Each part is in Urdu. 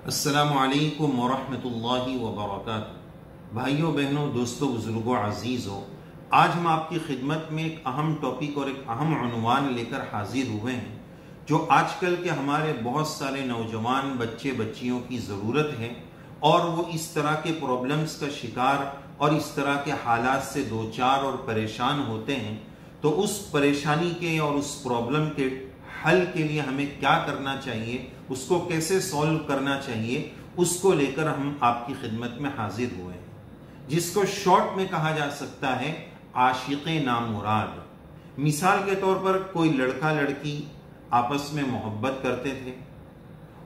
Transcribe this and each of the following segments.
السلام علیکم ورحمۃ اللہ وبرکاتہ۔ بھائیوں بہنوں، دوستوں، بزرگوں، عزیزوں، آج ہم آپ کی خدمت میں ایک اہم ٹاپک اور ایک اہم عنوان لے کر حاضر ہوئے ہیں جو آج کل کے ہمارے بہت سارے نوجوان بچے بچیوں کی ضرورت ہے، اور وہ اس طرح کے پرابلمز کا شکار اور اس طرح کے حالات سے دوچار اور پریشان ہوتے ہیں۔ تو اس پریشانی کے اور اس پرابلم کے حل کے لیے ہمیں کیا کرنا چاہیے، اس کو کیسے سولو کرنا چاہیے، اس کو لے کر ہم آپ کی خدمت میں حاضر ہوئے ہیں، جس کو شارٹ میں کہا جا سکتا ہے عاشق نامراد۔ مثال کے طور پر کوئی لڑکا لڑکی آپس میں محبت کرتے تھے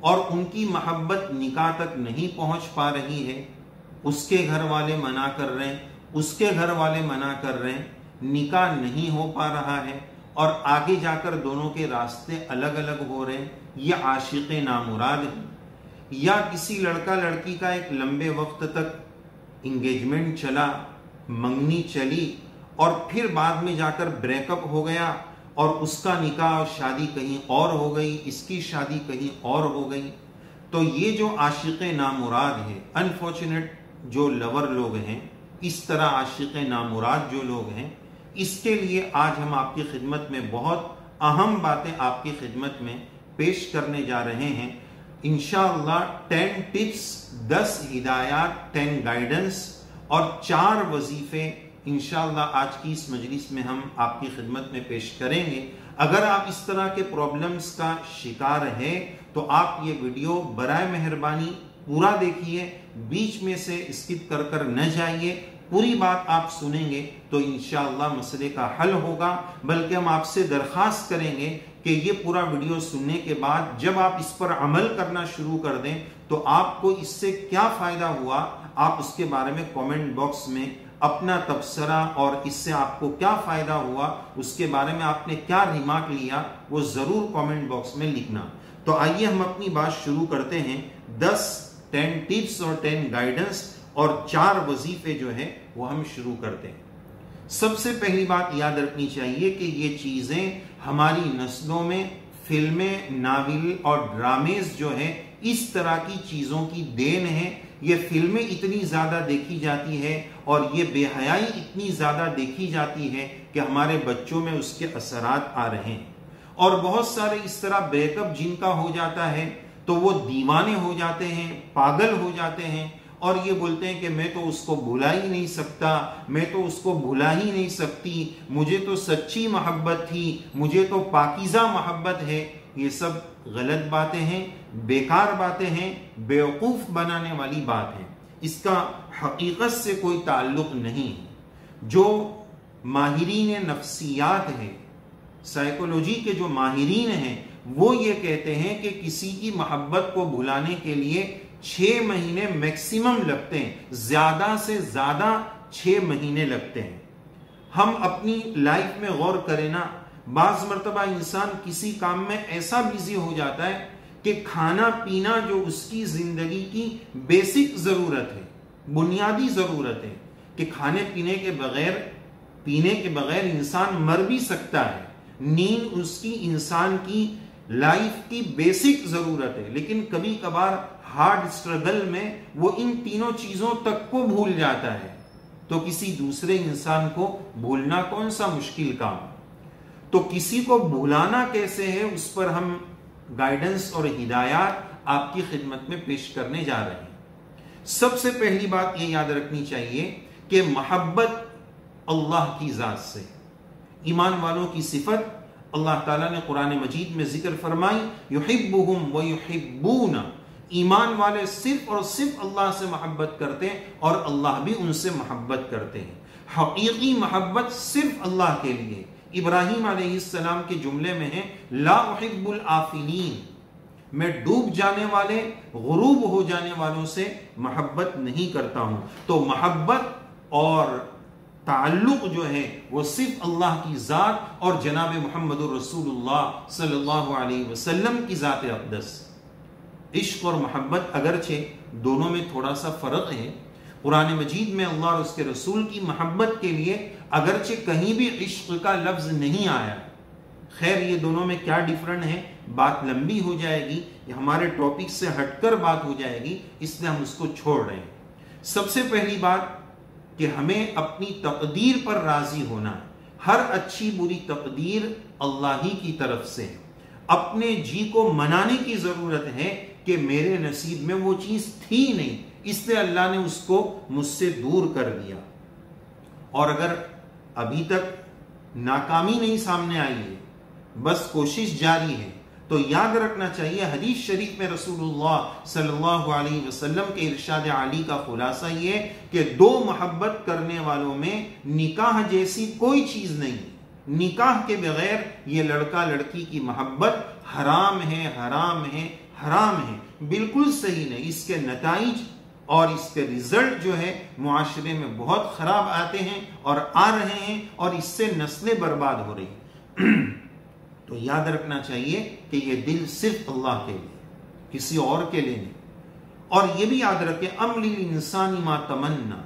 اور ان کی محبت نکاح تک نہیں پہنچ پا رہی ہے، اس کے گھر والے منع کر رہے ہیں، اس کے گھر والے منع کر رہے ہیں، نکاح نہیں ہو پا رہا ہے اور آگے جا کر دونوں کے راستے الگ الگ ہو رہے ہیں، یہ عاشق نامراد ہے۔ یا کسی لڑکا لڑکی کا ایک لمبے وقت تک انگیجمنٹ چلا، منگنی چلی، اور پھر بعد میں جا کر بریک اپ ہو گیا اور اس کا نکاح اور شادی کہیں اور ہو گئی، اس کی شادی کہیں اور ہو گئی۔ تو یہ جو عاشق نامراد ہے، انفارچونیٹ جو لور لوگ ہیں، اس طرح عاشق نامراد جو لوگ ہیں، اس کے لیے آج ہم آپ کی خدمت میں بہت اہم باتیں آپ کی خدمت میں پیش کرنے جا رہے ہیں۔ انشاءاللہ 10 ٹپس، 10 ہدایات، 10 گائیڈنس اور 4 وظیفے انشاءاللہ آج کی اس مجلس میں ہم آپ کی خدمت میں پیش کریں گے۔ اگر آپ اس طرح کے پرابلمز کا شکار ہیں تو آپ یہ ویڈیو برائے مہربانی پورا دیکھیے، بیچ میں سے اسکپ کر کر نہ جائیے، پوری بات آپ سنیں گے تو انشاءاللہ مسئلے کا حل ہوگا۔ بلکہ ہم آپ سے درخواست کریں گے کہ یہ پورا ویڈیو سننے کے بعد جب آپ اس پر عمل کرنا شروع کر دیں تو آپ کو اس سے کیا فائدہ ہوا، آپ اس کے بارے میں کامنٹ باکس میں اپنا تبصرہ اور اس سے آپ کو کیا فائدہ ہوا، اس کے بارے میں آپ نے کیا ریمارک لیا، وہ ضرور کامنٹ باکس میں لکھنا۔ تو آئیے ہم اپنی بات شروع کرتے ہیں۔ 10 ٹپس اور 10 گائیڈنس اور 4 وظیفے جو ہیں وہ ہم شروع کرتے ہیں۔ سب سے پہلی بات یاد رکھنی چاہیے کہ یہ چیزیں ہماری نسلوں میں فلمیں، ناول اور ڈرامیز جو ہیں، اس طرح کی چیزوں کی دین ہے۔ یہ فلمیں اتنی زیادہ دیکھی جاتی ہے اور یہ بے حیائی اتنی زیادہ دیکھی جاتی ہے کہ ہمارے بچوں میں اس کے اثرات آ رہے ہیں، اور بہت سارے اس طرح بریک اپ جن کا ہو جاتا ہے تو وہ دیوانے ہو جاتے ہیں، پاگل ہو جاتے ہیں، اور یہ بولتے ہیں کہ میں تو اس کو بھلا ہی نہیں سکتا، میں تو اس کو بھلا ہی نہیں سکتی، مجھے تو سچی محبت تھی، مجھے تو پاکیزہ محبت ہے۔ یہ سب غلط باتیں ہیں، بیکار باتیں ہیں، بیوقوف بنانے والی بات ہے، اس کا حقیقت سے کوئی تعلق نہیں ہے۔ جو ماہرین نفسیات ہیں، سائیکولوجی کے جو ماہرین ہیں، وہ یہ کہتے ہیں کہ کسی کی محبت کو بھلانے کے لیے 6 مہینے میکسیمم لگتے ہیں، زیادہ سے زیادہ 6 مہینے لگتے ہیں۔ ہم اپنی لائف میں غور کریں نا، بعض مرتبہ انسان کسی کام میں ایسا بیزی ہو جاتا ہے کہ کھانا پینا جو اس کی زندگی کی بیسک ضرورت ہے، بنیادی ضرورت ہے، کہ کھانے پینے کے بغیر انسان مر بھی سکتا ہے، نیند اس کی انسان کی لائف کی بیسک ضرورت ہے، لیکن کبھی کبھار ہارڈ اسٹرگل میں وہ ان تینوں چیزوں تک کو بھول جاتا ہے، تو کسی دوسرے انسان کو بھولنا کون سا مشکل کام؟ تو کسی کو بھولانا کیسے ہے، اس پر ہم گائیڈنس اور ہدایات آپ کی خدمت میں پیش کرنے جا رہے ہیں۔ سب سے پہلی بات یہ یاد رکھنی چاہیے کہ محبت اللہ کی ذات سے، ایمان والوں کی صفت اللہ تعالیٰ نے قرآن مجید میں ذکر فرمائی، یحبہم ویحبون، ایمان والے صرف اور صرف اللہ سے محبت کرتے ہیں اور اللہ بھی ان سے محبت کرتے ہیں۔ حقیقی محبت صرف اللہ کے لیے۔ ابراہیم علیہ السلام کے جملے میں ہے، لا احب الآفلین، میں ڈوب جانے والے، غروب ہو جانے والوں سے محبت نہیں کرتا ہوں۔ تو محبت اور تعلق جو ہے وہ صرف اللہ کی ذات اور جناب محمد رسول اللہ صلی اللہ علیہ وسلم کی ذات اقدس۔ عشق اور محبت اگرچہ دونوں میں تھوڑا سا فرق ہے، قرآن مجید میں اللہ اور اس کے رسول کی محبت کے لیے اگرچہ کہیں بھی عشق کا لفظ نہیں آیا، خیر یہ دونوں میں کیا ڈیفرنٹ ہے، بات لمبی ہو جائے گی، یہ ہمارے ٹاپک سے ہٹ کر بات ہو جائے گی، اس لیے ہم اس کو چھوڑ رہے ہیں۔ سب سے پہلی بات کہ ہمیں اپنی تقدیر پر راضی ہونا ہے۔ ہر اچھی بری تقدیر اللہ ہی کی طرف سے ہے۔ اپنے جی کو منانے کی ضرورت ہے کہ میرے نصیب میں وہ چیز تھی نہیں، اس لیے اللہ نے اس کو مجھ سے دور کر دیا۔ اور اگر ابھی تک ناکامی نہیں سامنے آئی ہے، بس کوشش جاری ہے، تو یاد رکھنا چاہیے حدیث شریف میں رسول اللہ صلی اللہ علیہ وسلم کے ارشاد عالی کا خلاصہ یہ کہ دو محبت کرنے والوں میں نکاح جیسی کوئی چیز نہیں۔ نکاح کے بغیر یہ لڑکا لڑکی کی محبت حرام ہے، حرام ہے، حرام ہے، بالکل صحیح نہیں۔ اس کے نتائج اور اس کے رزلٹ جو ہے معاشرے میں بہت خراب آتے ہیں اور آ رہے ہیں، اور اس سے نسلیں برباد ہو رہی ہیں۔ تو یاد رکھنا چاہیے کہ یہ دل صرف اللہ کے لیے، کسی اور کے لیے نہیں۔ اور یہ بھی یاد رکھیں ام للانسان ما تمنا،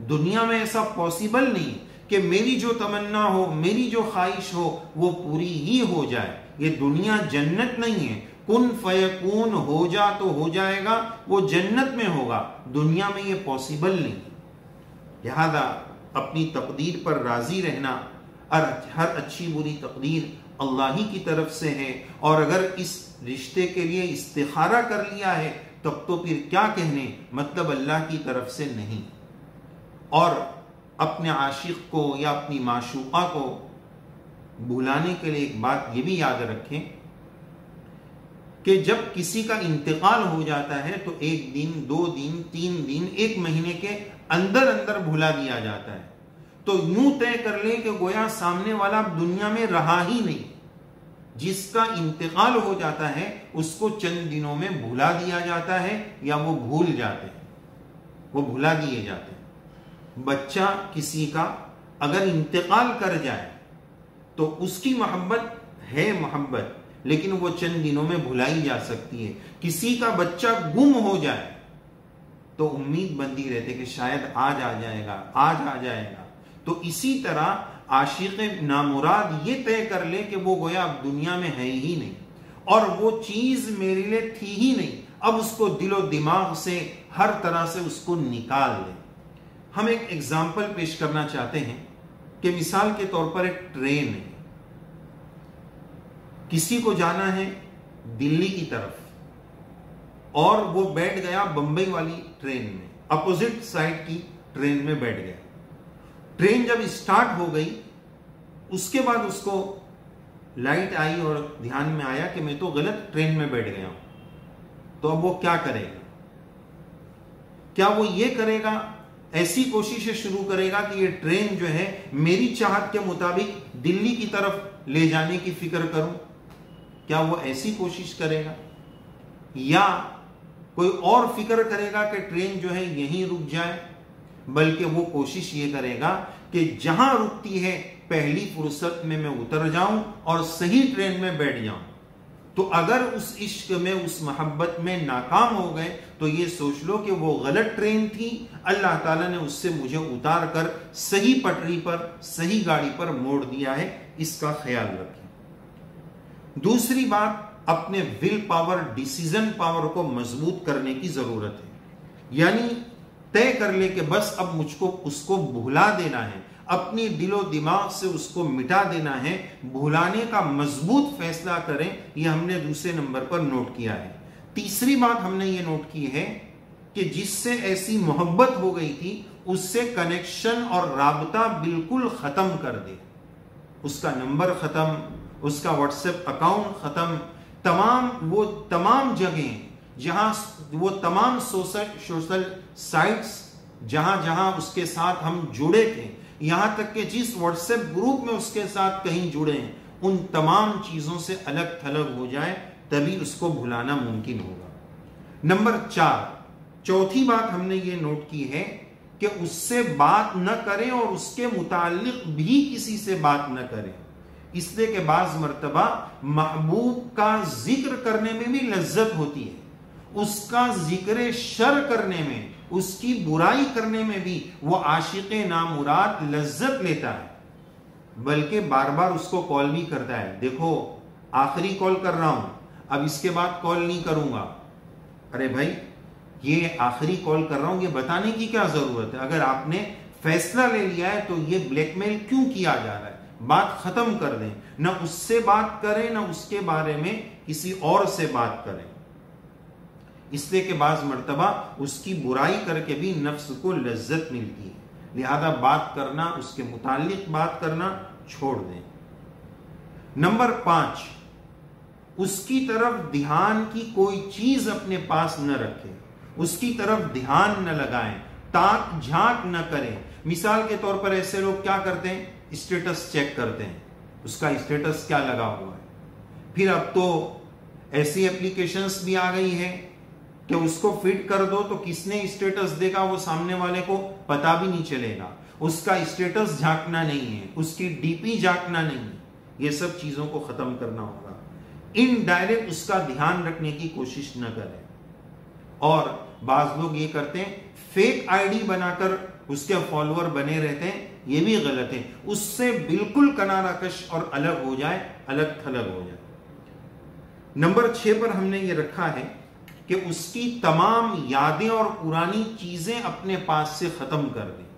دنیا میں ایسا پاسبل نہیں کہ میری جو تمنا ہو، میری جو خواہش ہو وہ پوری ہی ہو جائے۔ یہ دنیا جنت نہیں ہے، کن فیکون، ہو جا تو ہو جائے گا، وہ جنت میں ہوگا، دنیا میں یہ پاسبل نہیں۔ لہذا اپنی تقدیر پر راضی رہنا، اور ہر اچھی بری تقدیر اللہ ہی کی طرف سے ہے، اور اگر اس رشتے کے لیے استخارہ کر لیا ہے تب تو پھر کیا کہنے، مطلب اللہ کی طرف سے نہیں۔ اور اپنے عاشق کو یا اپنی معشوقہ کو بھلانے کے لیے ایک بات یہ بھی یاد رکھیں کہ جب کسی کا انتقال ہو جاتا ہے تو 1 دن 2 دن 3 دن 1 مہینے کے اندر اندر بھلا دیا جاتا ہے، تو یوں طے کر لیں کہ گویا سامنے والا دنیا میں رہا ہی نہیں۔ جس کا انتقال ہو جاتا ہے اس کو چند دنوں میں بھلا دیا جاتا ہے، یا وہ بھول جاتے ہیں، وہ بھلا دیے جاتے ہیں۔ بچہ کسی کا اگر انتقال کر جائے تو اس کی محبت ہے محبت، لیکن وہ چند دنوں میں بھلائی جا سکتی ہے۔ کسی کا بچہ گم ہو جائے تو امید بندی رہتے کہ شاید آج آ جائے گا، آج آ جائے گا۔ تو اسی طرح عاشق نامراد یہ طے کر لے کہ وہ گویا اب دنیا میں ہے ہی نہیں، اور وہ چیز میرے لیے تھی ہی نہیں، اب اس کو دل و دماغ سے ہر طرح سے اس کو نکال دے۔ ہم ایک ایگزامپل پیش کرنا چاہتے ہیں کہ مثال کے طور پر ایک ٹرین ہے، کسی کو جانا ہے دلی کی طرف، اور وہ بیٹھ گیا بمبئی والی ٹرین میں، اپوزٹ سائڈ کی ٹرین میں بیٹھ گیا۔ ٹرین جب اسٹارٹ ہو گئی اس کے بعد اس کو لائٹ آئی اور دھیان میں آیا کہ میں تو غلط ٹرین میں بیٹھ گیا ہوں، تو اب وہ کیا کرے گا؟ کیا وہ یہ کرے گا، ایسی کوششیں شروع کرے گا کہ یہ ٹرین جو ہے میری چاہت کے مطابق دلی کی طرف لے جانے کی فکر کروں؟ کیا وہ ایسی کوشش کرے گا؟ یا کوئی اور فکر کرے گا کہ ٹرین جو ہے یہیں رک جائے؟ بلکہ وہ کوشش یہ کرے گا کہ جہاں رکتی ہے پہلی فرصت میں اتر جاؤں اور صحیح ٹرین میں بیٹھ جاؤں۔ تو اگر اس عشق میں، اس محبت میں ناکام ہو گئے تو یہ سوچ لو کہ وہ غلط ٹرین تھی، اللہ تعالیٰ نے اس سے مجھے اتار کر صحیح پٹری پر، صحیح گاڑی پر موڑ دیا ہے، اس کا خیال رکھیں۔ دوسری بات، اپنے ول پاور، ڈیسیزن پاور کو مضبوط کرنے کی ضرورت ہے۔ یعنی طے کر لے کہ بس اب مجھ کو اس کو بھلا دینا ہے، اپنی دل و دماغ سے اس کو مٹا دینا ہے، بھلانے کا مضبوط فیصلہ کریں۔ یہ ہم نے دوسرے نمبر پر نوٹ کیا ہے۔ تیسری بات ہم نے یہ نوٹ کی ہے کہ جس سے ایسی محبت ہو گئی تھی اس سے کنیکشن اور رابطہ بالکل ختم کر دے۔ اس کا نمبر ختم، اس کا واٹس ایپ اکاؤنٹ ختم، وہ تمام جگہیں جہاں وہ تمام سوشل سائٹس جہاں اس کے ساتھ ہم جڑے تھے، یہاں تک کہ جس واٹس ایپ گروپ میں اس کے ساتھ کہیں جڑے ہیں، ان تمام چیزوں سے الگ تھلگ ہو جائے، تبھی اس کو بھلانا ممکن ہوگا۔ نمبر 4، چوتھی بات ہم نے یہ نوٹ کی ہے کہ اس سے بات نہ کریں اور اس کے متعلق بھی کسی سے بات نہ کریں، اس لیے کہ بعض مرتبہ محبوب کا ذکر کرنے میں بھی لذت ہوتی ہے، اس کا ذکر شر کرنے میں، اس کی برائی کرنے میں بھی وہ عاشق نامراد لذت لیتا ہے۔ بلکہ بار بار اس کو کال بھی کرتا ہے، دیکھو آخری کال کر رہا ہوں، اب اس کے بعد کال نہیں کروں گا۔ ارے بھائی یہ آخری کال کر رہا ہوں، یہ بتانے کی کیا ضرورت ہے؟ اگر آپ نے فیصلہ لے لیا ہے تو یہ بلیک میل کیوں کیا جا رہا ہے؟ بات ختم کر دیں، نہ اس سے بات کریں نہ اس کے بارے میں کسی اور سے بات کریں، اس لیے کہ بعض مرتبہ اس کی برائی کر کے بھی نفس کو لذت ملتی ہے، لہذا بات کرنا، اس کے متعلق بات کرنا چھوڑ دیں۔ نمبر 5، اس کی طرف دھیان کی کوئی چیز اپنے پاس نہ رکھیں، اس کی طرف دھیان نہ لگائیں، تاک جھانک نہ کریں۔ مثال کے طور پر ایسے لوگ کیا کرتے ہیں؟ اسٹیٹس چیک کرتے ہیں، اس کا اسٹیٹس کیا لگا ہوا ہے۔ پھر اب تو ایسی اپلیکیشنز بھی آ گئی ہے کہ اس کو فٹ کر دو تو کس نے اسٹیٹس دیکھا وہ سامنے والے کو پتا بھی نہیں چلے گا، اس کا اسٹیٹس جھانکنا نہیں ہے، اس کی ڈی پی جھانکنا نہیں ہے۔ یہ سب چیزوں کو ختم کرنا ہوگا۔ انڈائریکٹ اس کا دھیان رکھنے کی کوشش نہ کریں۔ اور بعض لوگ یہ کرتے ہیں، فیک آئی ڈی بنا کر اس کے فالوور بنے رہتے ہیں، یہ بھی غلط ہے۔ اس سے بالکل کنارہ کش اور الگ ہو جائے، الگ تھلگ ہو جائے۔ نمبر 6 پر ہم نے یہ رکھا ہے کہ اس کی تمام یادیں اور پرانی چیزیں اپنے پاس سے ختم کر دیں۔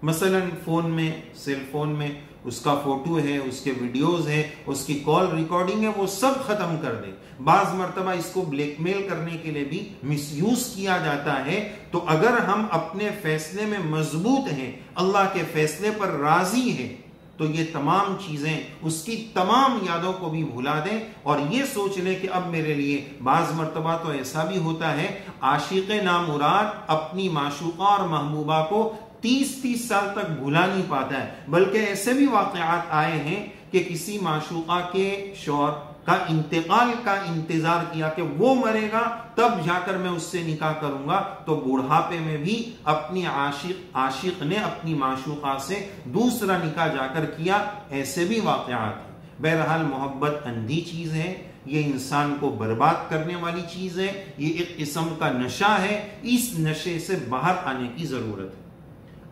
مثلا فون میں، سیل فون میں اس کا فوٹو ہے، اس کے ویڈیوز ہے، اس کی کال ریکارڈنگ ہے، وہ سب ختم کر دیں۔ بعض مرتبہ اس کو بلیک میل کرنے کے لیے بھی مس یوز کیا جاتا ہے، تو اگر ہم اپنے فیصلے میں مضبوط ہیں، اللہ کے فیصلے پر راضی ہیں، تو یہ تمام چیزیں، اس کی تمام یادوں کو بھی بھلا دیں اور یہ سوچ لیں کہ اب میرے لیے، بعض مرتبہ تو ایسا بھی ہوتا ہے، عاشق نامراد اپنی معشوقہ اور محبوبہ کو 30 سال تک بھلا نہیں پاتا ہے، بلکہ ایسے بھی واقعات آئے ہیں کہ کسی معشوقہ کے شوہر کا انتقال کا انتظار کیا کہ وہ مرے گا تب جا کر میں اس سے نکاح کروں گا، تو بڑھاپے میں بھی اپنی عاشق نے اپنی معشوقہ سے دوسرا نکاح جا کر کیا۔ ایسے بھی واقعات ہیں۔ بہرحال محبت اندھی چیز ہے، یہ انسان کو برباد کرنے والی چیز ہے، یہ ایک قسم کا نشہ ہے، اس نشے سے باہر آنے کی ضرورت ہے۔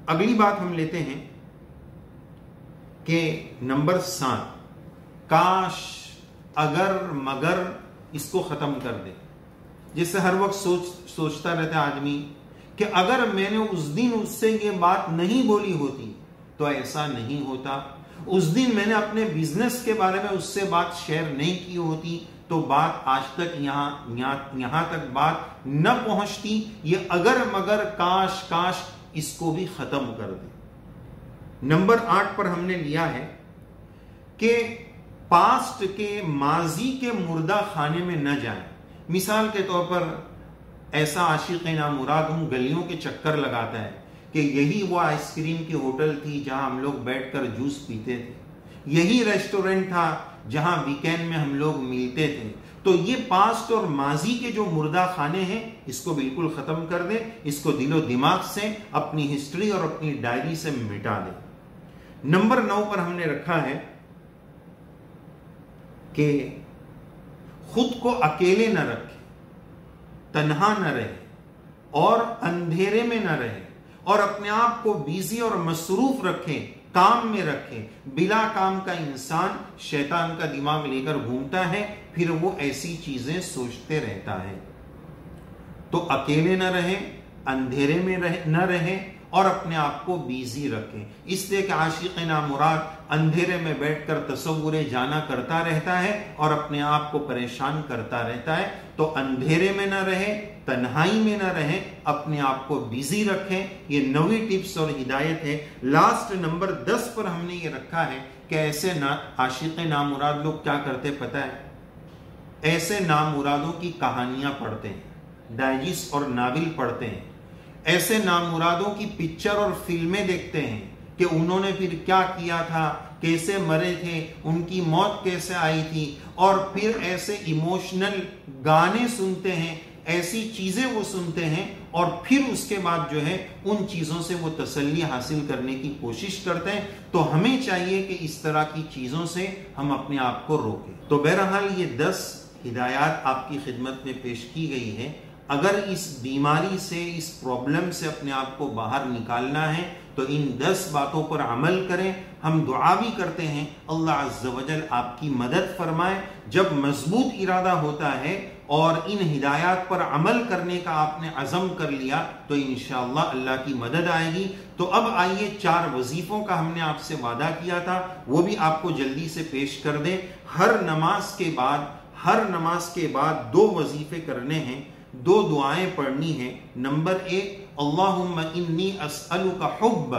اگلی بات ہم لیتے ہیں کہ نمبر 7، کاش، اگر، مگر، اس کو ختم کر دے۔ جیسے ہر وقت سوچتا رہتا ہے آدمی کہ اگر میں نے اس دن اس سے یہ بات نہیں بولی ہوتی تو ایسا نہیں ہوتا، اس دن میں نے اپنے بزنس کے بارے میں اس سے بات شیئر نہیں کی ہوتی تو بات آج تک یہاں تک بات نہ پہنچتی۔ یہ اگر، مگر، کاش، کاش، اس کو بھی ختم کر دے۔ نمبر 8 پر ہم نے لیا ہے کہ پاسٹ کے، ماضی کے مردہ خانے میں نہ جائیں۔ مثال کے طور پر ایسا عاشق نامراد ہم گلیوں کے چکر لگاتا ہے کہ یہی وہ آئس کریم کی ہوٹل تھی جہاں ہم لوگ بیٹھ کر جوس پیتے تھے، یہی ریسٹورنٹ تھا جہاں ویکینڈ میں ہم لوگ ملتے تھے۔ تو یہ پاسٹ اور ماضی کے جو مردہ خانے ہیں، اس کو بالکل ختم کر دیں، اس کو دل و دماغ سے، اپنی ہسٹری اور اپنی ڈائری سے مٹا دیں۔ نمبر 9 پر ہم نے رکھا ہے کہ خود کو اکیلے نہ رکھیں، تنہا نہ رہے اور اندھیرے میں نہ رہے، اور اپنے آپ کو بیزی اور مصروف رکھیں، کام میں رکھیں۔ بلا کام کا انسان شیطان کا دماغ لے کر گھومتا ہے، پھر وہ ایسی چیزیں سوچتے رہتا ہے۔ تو اکیلے نہ رہیں، اندھیرے میں نہ رہیں اور اپنے آپ کو بیزی رکھیں، اس لیے کہ عاشق نامراد اندھیرے میں بیٹھ کر تصور جانا کرتا رہتا ہے اور اپنے آپ کو پریشان کرتا رہتا ہے۔ تو اندھیرے میں نہ رہیں، تنہائی میں نہ رہیں، اپنے آپ کو بیزی رکھیں۔ یہ 9ویں ٹپس اور ہدایت ہے۔ لاسٹ نمبر 10 پر ہم نے یہ رکھا ہے کہ ایسے عاشق نامراد لوگ کیا کرتے پتہ ہے؟ ایسے نامرادوں کی کہانیاں پڑھتے ہیں، ڈائجسٹ اور ناول پڑھتے ہیں، ایسے نامرادوں کی پکچر اور فلمیں دیکھتے ہیں کہ انہوں نے پھر کیا کیا تھا، کیسے مرے تھے، ان کی موت کیسے آئی تھی، اور پھر ایسے ایموشنل گانے سنتے ہیں، ایسی چیزیں وہ سنتے ہیں، اور پھر اس کے بعد جو ہے ان چیزوں سے وہ تسلی حاصل کرنے کی کوشش کرتے ہیں۔ تو ہمیں چاہیے کہ اس طرح کی چیزوں سے ہم اپنے آپ کو روکیں۔ تو بہرحال یہ 10 ہدایات آپ کی خدمت میں پیش کی گئی ہے۔ اگر اس بیماری سے، اس پرابلم سے اپنے آپ کو باہر نکالنا ہے تو ان 10 باتوں پر عمل کریں۔ ہم دعا بھی کرتے ہیں اللہ عز و جل آپ کی مدد فرمائے۔ جب مضبوط ارادہ ہوتا ہے اور ان ہدایات پر عمل کرنے کا آپ نے عزم کر لیا تو انشاءاللہ اللہ کی مدد آئے گی۔ تو اب آئیے 4 وظیفوں کا ہم نے آپ سے وعدہ کیا تھا، وہ بھی آپ کو جلدی سے پیش کر دیں۔ ہر نماز کے بعد 2 وظیفے کرنے ہیں، 2 دعائیں پڑھنی ہیں۔ نمبر 1، اللہم انی اسألک حبک،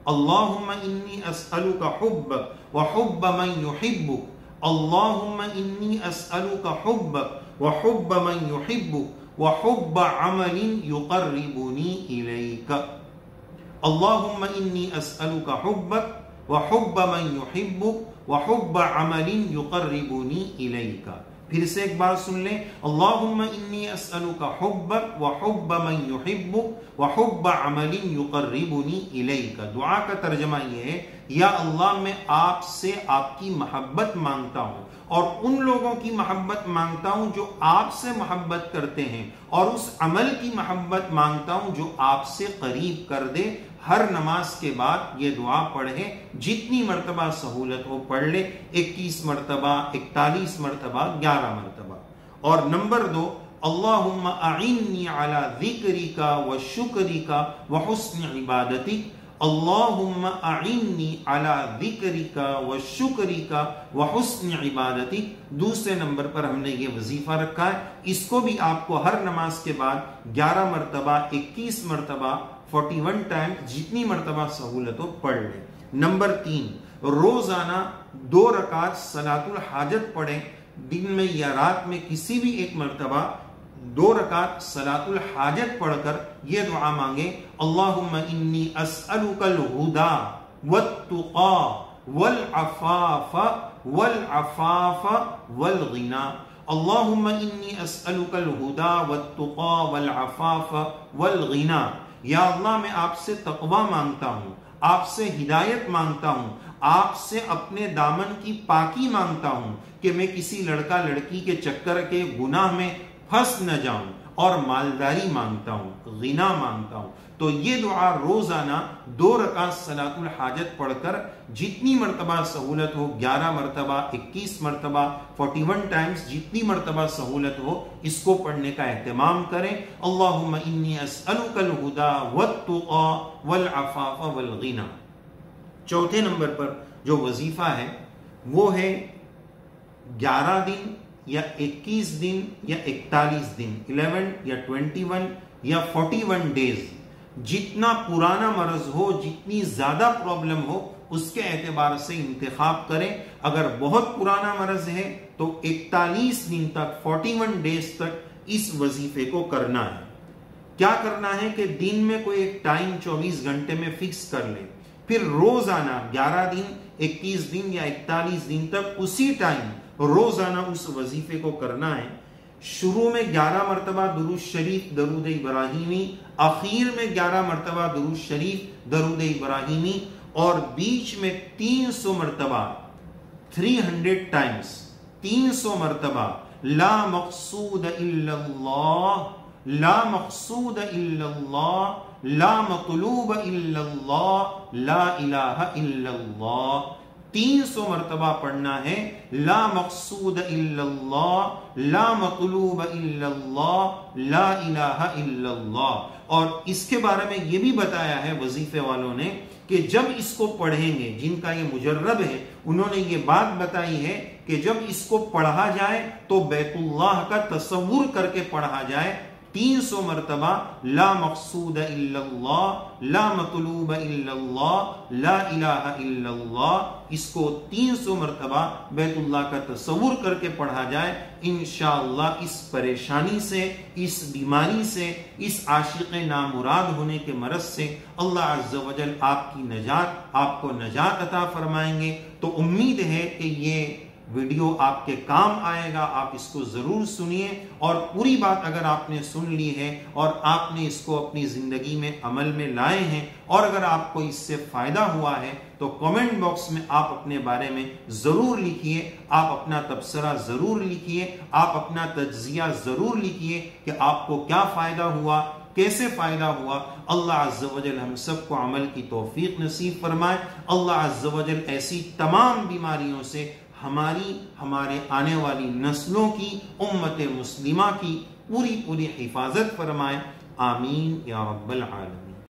اللہم انی اسألک حبک وحب من یحبک، اللہم انی اسألک حبک وحب من یحبک وحب عمل یقربنی الیک۔ اللہم انی اسألک حبک وحب من یحبک وحب عمل یقربنی الیک۔ پھر سے ایک بار سن لیں، اللہم انی اسألک حبک وحب من یحبک وحب عمل یقربنی الیک۔ دعا کا ترجمہ یہ ہے، یا اللہ میں آپ سے آپ کی محبت مانگتا ہوں اور ان لوگوں کی محبت مانگتا ہوں جو آپ سے محبت کرتے ہیں، اور اس عمل کی محبت مانگتا ہوں جو آپ سے قریب کر دے۔ ہر نماز کے بعد یہ دعا پڑھیں، جتنی مرتبہ سہولت ہو پڑھ لے، 21 مرتبہ، 41 مرتبہ، 11 مرتبہ۔ اور نمبر 2، اللہم اعنی علی ذکرک وشکرک وحسن عبادتک، اللہم اعنی علی ذکرک وشکرک وحسن عبادتک۔ دوسرے نمبر پر ہم نے یہ وظیفہ رکھا ہے، اس کو بھی آپ کو ہر نماز کے بعد 11 مرتبہ، 21 مرتبہ، 41 ٹائمز، جتنی مرتبہ سہولت ہو پڑھ لیں۔ نمبر 3، روزانہ 2 رکعت صلاۃ الحاجت پڑھیں، دن میں یا رات میں کسی بھی ایک مرتبہ 2 رکعت صلاۃ الحاجت پڑھ کر یہ دعا مانگیں، اللہم انی اسألک الہدی والتقی والعفاف والغنی، اللہم انی اسألک الہدی والتقی والعفاف والغنی۔ یا اللہ میں آپ سے تقوی مانگتا ہوں، آپ سے ہدایت مانگتا ہوں، آپ سے اپنے دامن کی پاکی مانگتا ہوں کہ میں کسی لڑکا لڑکی کے چکر کے گناہ میں پھنس نہ جاؤں، اور مالداری مانگتا ہوں، غنا مانگتا ہوں۔ تو یہ دعا روزانہ 2 رکعت صلاۃ الحاجت پڑھ کر جتنی مرتبہ سہولت ہو، 11 مرتبہ، 21 مرتبہ، 41 ٹائمز، جتنی مرتبہ سہولت ہو، اس کو پڑھنے کا اہتمام کریں۔ اللہم انی اسألک الہدی والتقی والعفاف والغنی۔ چوتھے نمبر پر جو وظیفہ ہے وہ ہے 11 دن یا 21 دن یا 41 دن، 11 یا 21 یا 41 ڈیز، جتنا پرانا مرض ہو، جتنی زیادہ پرابلم ہو، اس کے اعتبار سے انتخاب کریں۔ اگر بہت پرانا مرض ہے تو 41 دن تک، 41 ڈیز تک اس وظیفے کو کرنا ہے۔ کیا کرنا ہے کہ دن میں کوئی ایک ٹائم 24 گھنٹے میں فکس کر لیں، پھر روزانہ 11 دن، 21 دن یا 41 دن تک اسی ٹائم روزانہ اس وظیفے کو کرنا ہے۔ شروع میں 11 مرتبہ درود شریف، درود ابراہیمی، اخیر میں 11 مرتبہ درود شریف، درود ابراہیمی، اور بیچ میں 300 مرتبہ، 300 ٹائمز، 300 مرتبہ لا مقصود الا اللہ، لا مقصود الا اللہ، لا مطلوب الا اللہ، لا الہ الا اللہ۔ 300 مرتبہ پڑھنا ہے، لا مقصود الا اللہ، لا مطلوب الا اللہ، لا الہ الا اللہ۔ اور اس کے بارے میں یہ بھی بتایا ہے وظیفے والوں نے کہ جب اس کو پڑھیں گے، جن کا یہ مجرب ہے، انہوں نے یہ بات بتائی ہے کہ جب اس کو پڑھا جائے تو بیت اللہ کا تصور کر کے پڑھا جائے۔ 300 مرتبہ لا مقصود الا اللہ، لا مطلوب الا اللہ، لا الہ الا اللہ، اس کو 300 مرتبہ بیت اللہ کا تصور کر کے پڑھا جائے۔ انشاءاللہ اس پریشانی سے، اس بیماری سے، اس عاشق نامراد ہونے کے مرض سے اللہ عز و جل آپ کی نجات، آپ کو نجات عطا فرمائیں گے۔ تو امید ہے کہ یہ ویڈیو آپ کے کام آئے گا، آپ اس کو ضرور سنیے، اور پوری بات اگر آپ نے سن لی ہے اور آپ نے اس کو اپنی زندگی میں عمل میں لائے ہیں، اور اگر آپ کو اس سے فائدہ ہوا ہے تو کمنٹ باکس میں آپ اپنے بارے میں ضرور لکھیے، آپ اپنا تبصرہ ضرور لکھیے، آپ اپنا تجزیہ ضرور لکھیے کہ آپ کو کیا فائدہ ہوا، کیسے فائدہ ہوا۔ اللہ عز و جل ہم سب کو عمل کی توفیق نصیب فرمائے۔ اللہ عز و جل ایسی تمام بیماریوں سے ہمارے آنے والی نسلوں کی، امت مسلمہ کی پوری حفاظت فرمائے۔ آمین یا رب العالمین۔